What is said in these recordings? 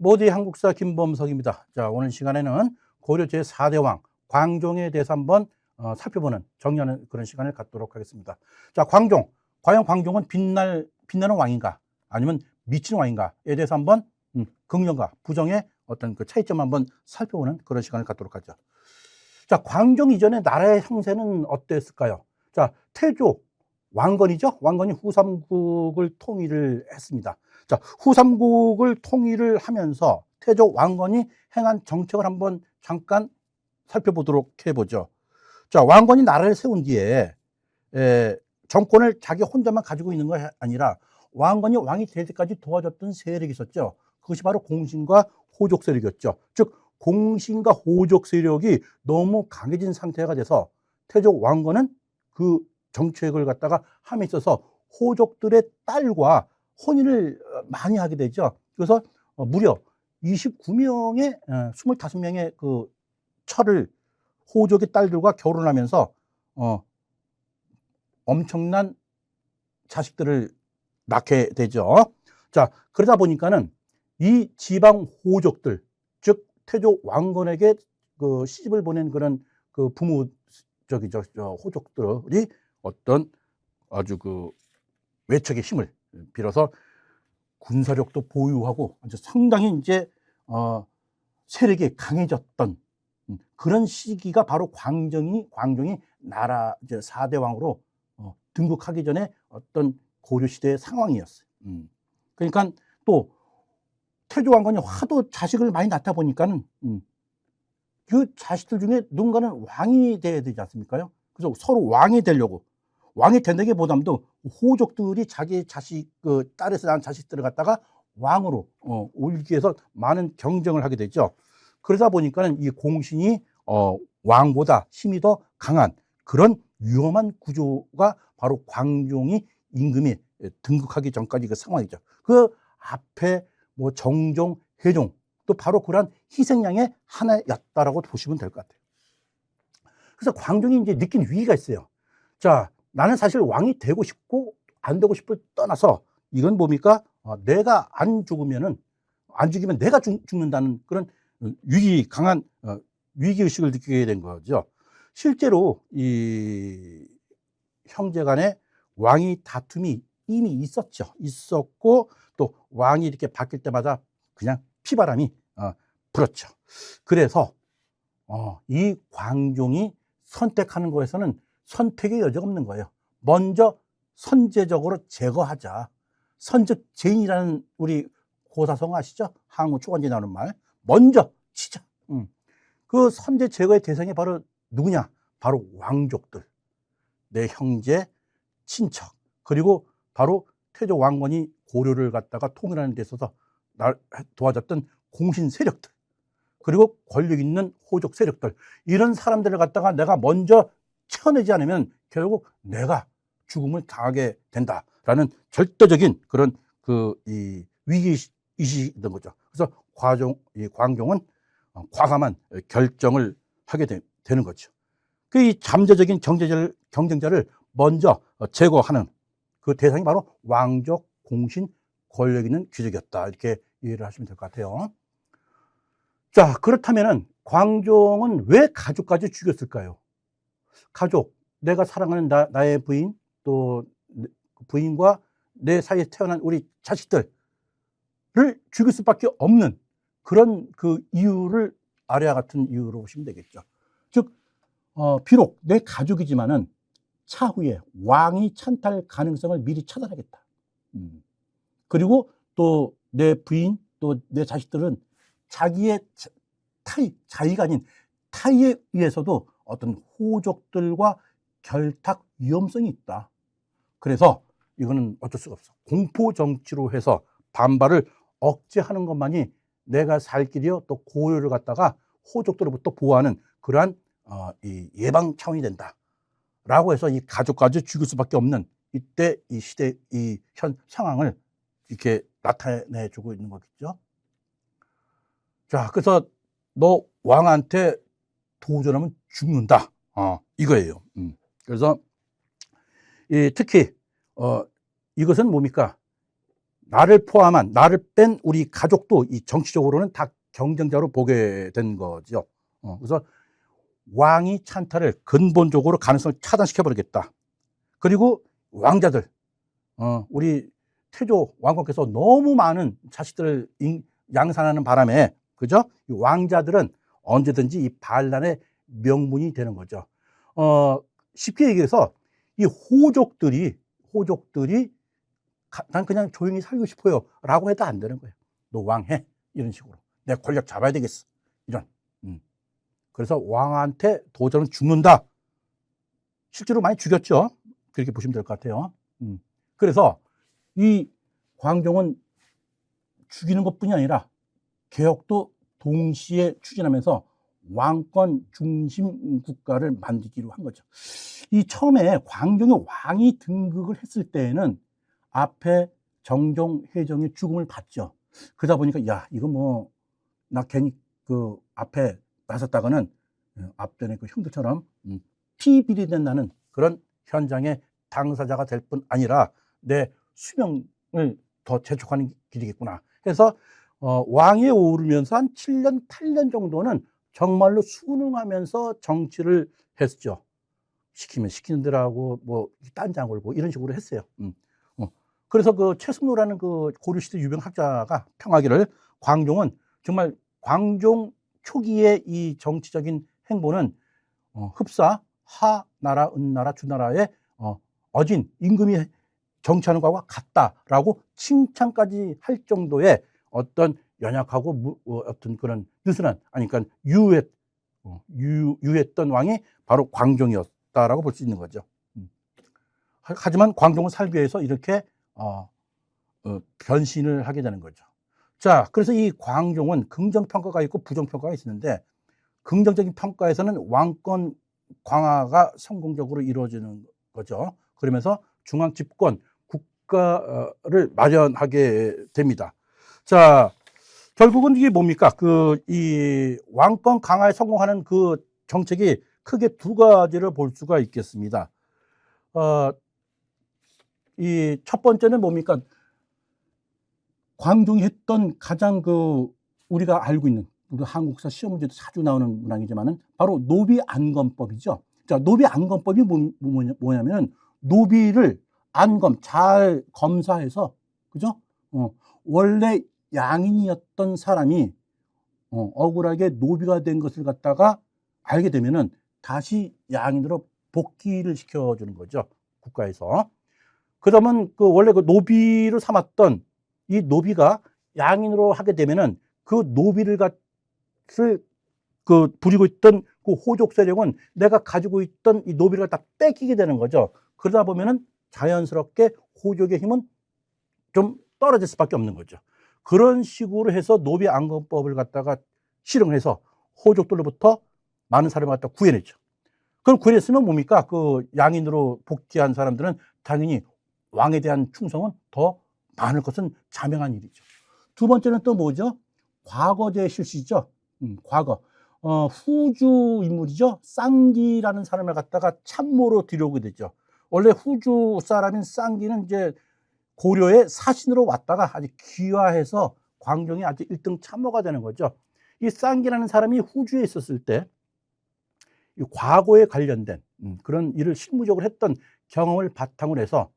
모두의 한국사 김범석입니다. 자, 오늘 시간에는 고려 제4대 왕 광종에 대해서 한번 살펴보는 정리하는 그런 시간을 갖도록 하겠습니다. 자, 광종. 과연 광종은 빛나는 왕인가? 아니면 미치는 왕인가에 대해서 한번 긍정과 부정의 어떤 그 차이점 한번 살펴보는 그런 시간을 갖도록 하죠. 자, 광종 이전의 나라의 형세는 어땠을까요? 자, 태조 왕건이죠. 왕건이 후삼국을 통일을 했습니다. 자, 후삼국을 통일을 하면서 태조 왕건이 행한 정책을 한번 잠깐 살펴보도록 해보죠. 자, 왕건이 나라를 세운 뒤에 정권을 자기 혼자만 가지고 있는 것이 아니라 왕건이 왕이 될 때까지 도와줬던 세력이 있었죠. 그것이 바로 공신과 호족 세력이었죠. 즉 공신과 호족 세력이 너무 강해진 상태가 돼서 태조 왕건은 그 정책을 갖다가 함에 있어서 호족들의 딸과 혼인을 많이 하게 되죠. 그래서 무려 29명의 25명의 그 철을 호족의 딸들과 결혼하면서 엄청난 자식들을 낳게 되죠. 자, 그러다 보니까는 이 지방 호족들, 즉 태조 왕건에게 그 시집을 보낸 그런 그 부모적이죠, 호족들이 어떤 아주 그 외척의 힘을 빌어서 군사력도 보유하고 아주 상당히 이제 세력이 강해졌던 그런 시기가 바로 광종이 나라 이제 4대 왕으로 등극하기 전에 어떤 고려 시대의 상황이었어요. 그러니까 또 태조 왕건이 하도 자식을 많이 낳다 보니까는 그 자식들 중에 누군가는 왕이 돼야 되지 않습니까요? 그래서 서로 왕이 되려고, 왕이 된다기보다도 호족들이 자기 자식, 그 딸에서 낳은 자식들을 갖다가 왕으로 올리기 위해서 많은 경쟁을 하게 되죠. 그러다 보니까는 이 공신이 왕보다 힘이 더 강한 그런 위험한 구조가 바로 광종이 임금이 등극하기 전까지 그 상황이죠. 그 앞에 뭐 정종, 회종 또 바로 그러한 희생양의 하나였다라고 보시면 될 것 같아요. 그래서 광종이 이제 느낀 위기가 있어요. 자, 나는 사실 왕이 되고 싶고 안 되고 싶을 떠나서 이건 뭡니까? 내가 안 죽으면 내가 죽는다는 그런 강한 위기의식을 느끼게 된 거죠. 실제로 이 형제 간에 왕위 다툼이 이미 있었고 또 왕이 이렇게 바뀔 때마다 그냥 피바람이 불었죠. 그래서 이 광종이 선택하는 것에서는 선택의 여지가 없는 거예요. 먼저 선제적으로 제거하자. 선적제인이라는 우리 고사성 아시죠? 항우 초간지에 나오는 말. 먼저 치자. 그 선제 제거의 대상이 바로 누구냐? 바로 왕족들. 내 형제, 친척. 그리고 바로 태조 왕건이 고려를 갖다가 통일하는 데 있어서 도와줬던 공신 세력들. 그리고 권력 있는 호족 세력들. 이런 사람들을 갖다가 내가 먼저 쳐내지 않으면 결국 내가 죽음을 당하게 된다라는 절대적인 그런 이 위기의식이던 거죠. 그래서 광종은 과감한 결정을 하게 되는 거죠. 이 잠재적인 경쟁자를 먼저 제거하는 그 대상이 바로 왕족, 공신, 권력 있는 귀족이었다. 이렇게 이해를 하시면 될 것 같아요. 자, 그렇다면은 광종은 왜 가족까지 죽였을까요? 가족, 내가 사랑하는 나의 부인, 또 부인과 내 사이에 태어난 우리 자식들을 죽일 수밖에 없는 그런 그 이유를 아래와 같은 이유로 보시면 되겠죠. 즉, 비록 내 가족이지만은 차후에 왕이 찬탈 가능성을 미리 차단하겠다. 그리고 또 내 부인, 또 내 자식들은 자기의 자의가 아닌 타의에 의해서도 어떤 호족들과 결탁 위험성이 있다. 그래서 이거는 어쩔 수가 없어. 공포 정치로 해서 반발을 억제하는 것만이 내가 살 길이요 또 고려를 갖다가 호족들로부터 보호하는 그러한 이 예방 차원이 된다라고 해서 이 가족까지 죽일 수밖에 없는 이때 이 시대 이 현 상황을 이렇게 나타내주고 있는 거겠죠. 자, 그래서 너 왕한테 도전하면 죽는다. 이거예요. 그래서 특히 이것은 뭡니까? 나를 포함한, 나를 뺀 우리 가족도 이 정치적으로는 다 경쟁자로 보게 된 거죠. 그래서 왕이 찬탈을 근본적으로 가능성을 차단시켜버리겠다. 그리고 왕자들, 우리 태조 왕건께서 너무 많은 자식들을 양산하는 바람에, 그죠? 이 왕자들은 언제든지 이 반란의 명분이 되는 거죠. 쉽게 얘기해서 이 호족들이 난 그냥 조용히 살고 싶어요 라고 해도 안 되는 거예요. 너 왕해, 이런 식으로. 내 권력 잡아야 되겠어, 이런. 그래서 왕한테 도전은 죽는다. 실제로 많이 죽였죠. 그렇게 보시면 될 것 같아요. 그래서 이 광종은 죽이는 것뿐이 아니라 개혁도 동시에 추진하면서 왕권 중심 국가를 만들기로 한 거죠. 이 처음에 광종이 왕이 등극을 했을 때에는 앞에 정종, 회정의 죽음을 봤죠. 그러다 보니까 야, 이거 뭐 나 괜히 그 앞에 나섰다가는 앞전에 그 형들처럼 피비리된 나는 그런 현장의 당사자가 될 뿐 아니라 내 수명을 더 재촉하는 길이겠구나 해서 왕위에 오르면서 한 7년, 8년 정도는 정말로 순응하면서 정치를 했죠. 시키면 시키는 대로 하고 뭐 딴장 걸고 이런 식으로 했어요. 그래서 그 최승로라는 그 고려시대 유명 학자가 평하기를 광종은 정말 광종 초기의 이 정치적인 행보는 흡사 하나라, 은나라, 주나라의 어진 임금이 정치하는 것과 같다라고 칭찬까지 할 정도의 어떤 연약하고 어떤 그런 느슨한, 아니 그러니까 유했던 왕이 바로 광종이었다라고 볼 수 있는 거죠. 하지만 광종은 살기 위해서 이렇게 변신을 하게 되는 거죠. 자, 그래서 이 광종은 긍정평가가 있고 부정평가가 있었는데, 긍정적인 평가에서는 왕권 강화가 성공적으로 이루어지는 거죠. 그러면서 중앙 집권 국가를 마련하게 됩니다. 자, 결국은 이게 뭡니까? 이 왕권 강화에 성공하는 그 정책이 크게 두 가지를 볼 수가 있겠습니다. 이 첫 번째는 뭡니까? 광종이 했던 가장 우리가 알고 있는, 우리 한국사 시험 문제도 자주 나오는 문항이지만은 바로 노비안검법이죠. 자, 노비안검법이 뭐냐면 노비를 안검 잘 검사해서, 그죠? 원래 양인이었던 사람이 억울하게 노비가 된 것을 갖다가 알게 되면은 다시 양인으로 복귀를 시켜주는 거죠, 국가에서. 그러면 원래 그 노비로 삼았던 이 노비가 양인으로 하게 되면은 그 노비를 부리고 있던 그 호족 세력은 내가 가지고 있던 이 노비를 다 뺏기게 되는 거죠. 그러다 보면은 자연스럽게 호족의 힘은 좀 떨어질 수밖에 없는 거죠. 그런 식으로 해서 노비안검법을 갖다가 실행해서 호족들로부터 많은 사람을 갖다 구해냈죠. 그걸 구해냈으면 뭡니까? 그 양인으로 복귀한 사람들은 당연히 왕에 대한 충성은 더 많을 것은 자명한 일이죠. 두 번째는 또 뭐죠? 과거제 실시죠. 과거. 후주 인물이죠. 쌍기라는 사람을 갖다가 참모로 들여오게 되죠. 원래 후주 사람인 쌍기는 이제 고려의 사신으로 왔다가 아주 귀화해서 광종이 아주 1등 참모가 되는 거죠. 이 쌍기라는 사람이 후주에 있었을 때 이 과거에 관련된 그런 일을 실무적으로 했던 경험을 바탕으로 해서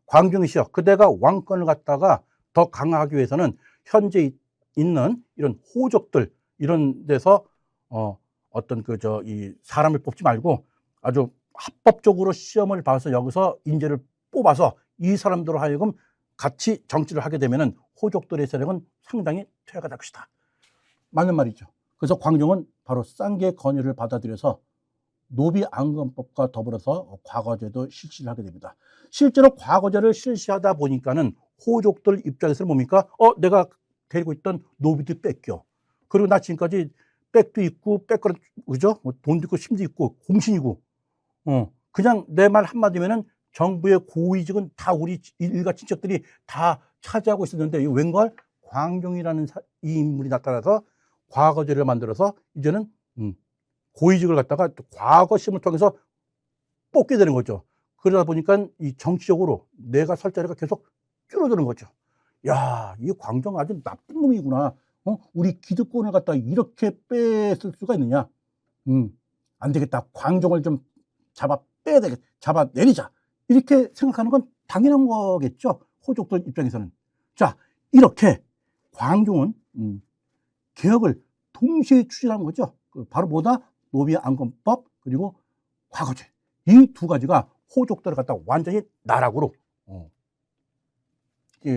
광종이시여, 그대가 왕권을 갖다가 더 강화하기 위해서는 현재 있는 이런 호족들, 이런 데서 어떤 이 사람을 뽑지 말고 아주 합법적으로 시험을 봐서 여기서 인재를 뽑아서 이 사람들로 하여금 같이 정치를 하게 되면은 호족들의 세력은 상당히 퇴화가 될 것이다. 맞는 말이죠. 그래서 광종은 바로 쌍기의 건의를 받아들여서 노비안검법과 더불어서 과거제도 실시를 하게 됩니다. 실제로 과거제를 실시하다 보니까는 호족들 입장에서는 뭡니까? 내가 데리고 있던 노비도 뺏겨. 그리고 나 지금까지 백도 있고, 백거는, 그죠? 돈도 있고, 힘도 있고, 공신이고, 그냥 내 말 한마디면은 정부의 고위직은 다 우리 일가 친척들이 다 차지하고 있었는데, 이 웬걸? 광종이라는 이 인물이 나타나서 과거제를 만들어서 이제는 고위직을 갖다가 과거 시험을 통해서 뽑게 되는 거죠. 그러다 보니까 이 정치적으로 내가 설 자리가 계속 줄어드는 거죠. 야, 이 광종 아주 나쁜 놈이구나. 우리 기득권을 갖다 이렇게 뺏을 수가 있느냐. 안 되겠다. 광종을 좀 잡아 빼야 되겠다. 잡아내리자. 이렇게 생각하는 건 당연한 거겠죠. 호족들 입장에서는. 자, 이렇게 광종은 개혁을 동시에 추진한 거죠. 바로 뭐다? 노비안건법 그리고 과거제. 이 두 가지가 호족들을 갖다 완전히 나락으로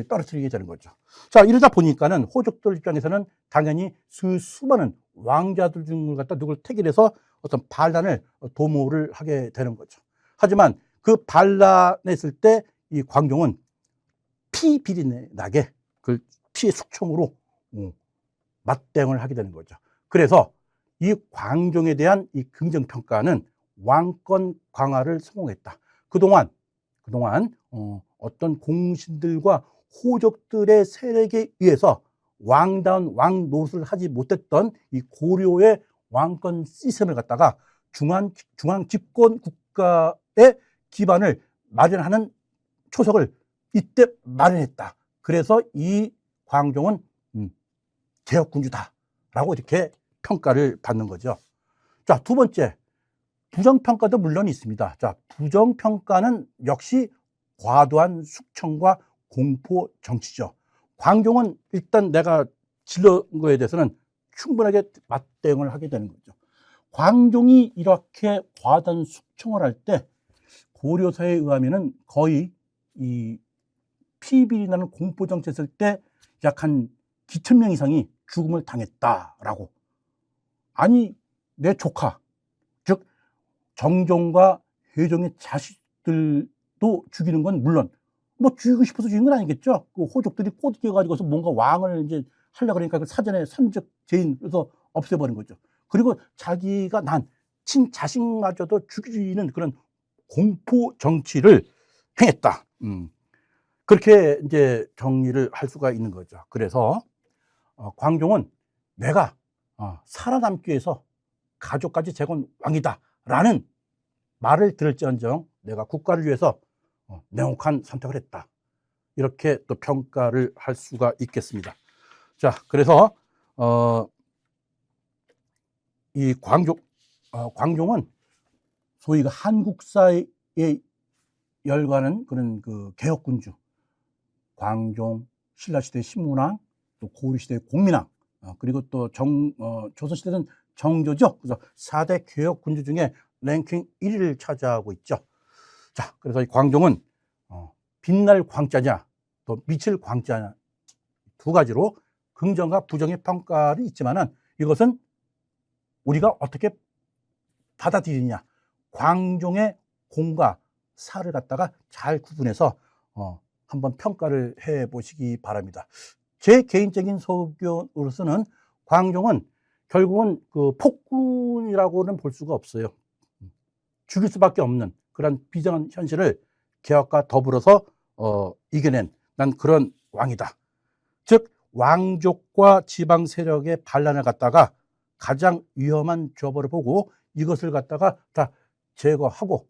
떨어뜨리게 되는 거죠. 자, 이러다 보니까는 호족들 입장에서는 당연히 수많은 왕자들 중을 갖다 누굴 택일해서 어떤 반란을 도모를 하게 되는 거죠. 하지만 그 반란했을 때 이 광종은 피비린내나게 그 피의 숙청으로 맞대응을 하게 되는 거죠. 그래서 이 광종에 대한 이 긍정평가는 왕권 강화를 성공했다. 그동안 어떤 공신들과 호족들의 세력에 의해서 왕다운 왕 노릇을 하지 못했던 이 고려의 왕권 시스템을 갖다가 중앙 집권 국가의 기반을 마련하는 초석을 이때 마련했다. 그래서 이 광종은 개혁군주다라고 이렇게 평가를 받는 거죠. 자, 두 번째, 부정평가도 물론 있습니다. 자, 부정평가는 역시 과도한 숙청과 공포 정치죠. 광종은 일단 내가 질른 거에 대해서는 충분하게 맞대응을 하게 되는 거죠. 광종이 이렇게 과도한 숙청을 할 때 고려사에 의하면은 거의 이 피비리 나는 공포 정치했을 때 약 한 기천 명 이상이 죽음을 당했다라고. 아니, 내 조카, 즉 정종과 혜종의 자식들도 죽이는 건 물론 뭐 죽이고 싶어서 죽인 건 아니겠죠. 그 호족들이 꼬드겨가지고서 뭔가 왕을 이제 하려고 그러니까 그 사전에 선적 죄인 그래서 없애버린 거죠. 그리고 자기가 난 친자식마저도 죽이는 그런 공포 정치를 행했다. 그렇게 이제 정리를 할 수가 있는 거죠. 그래서 광종은 내가 살아남기 위해서 가족까지 재건 왕이다라는 말을 들을지언정 내가 국가를 위해서 냉혹한 선택을 했다. 이렇게 또 평가를 할 수가 있겠습니다. 자, 그래서 이 광종은 소위 그 한국사에 열과는 그런 그 개혁군주, 광종, 신라시대 신문왕, 또 고려시대 공민왕, 그리고 또 조선시대는 정조죠. 그래서 4대 개혁군주 중에 랭킹 1위를 차지하고 있죠. 자, 그래서 이 광종은 빛날 광자냐, 또 미칠 광자냐 두 가지로 긍정과 부정의 평가를 있지만은 이것은 우리가 어떻게 받아들이느냐, 광종의 공과 사를 갖다가 잘 구분해서 한번 평가를 해 보시기 바랍니다. 제 개인적인 소견으로서는 광종은 결국은 그 폭군이라고는 볼 수가 없어요. 죽일 수밖에 없는 그런 비정한 현실을 개혁과 더불어서 이겨낸 난 그런 왕이다. 즉 왕족과 지방 세력의 반란을 갖다가 가장 위험한 조업으로 보고 이것을 갖다가 다 제거하고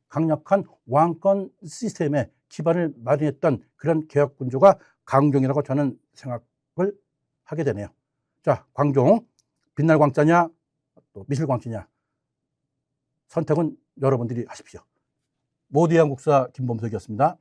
강력한 왕권 시스템의 기반을 마련했던 그런 개혁군주가 광종이라고 저는 생각을 하게 되네요. 자, 광종 빛날 광자냐 또 미칠 광자냐 선택은 여러분들이 하십시오. 모두의 한국사 김범석이었습니다.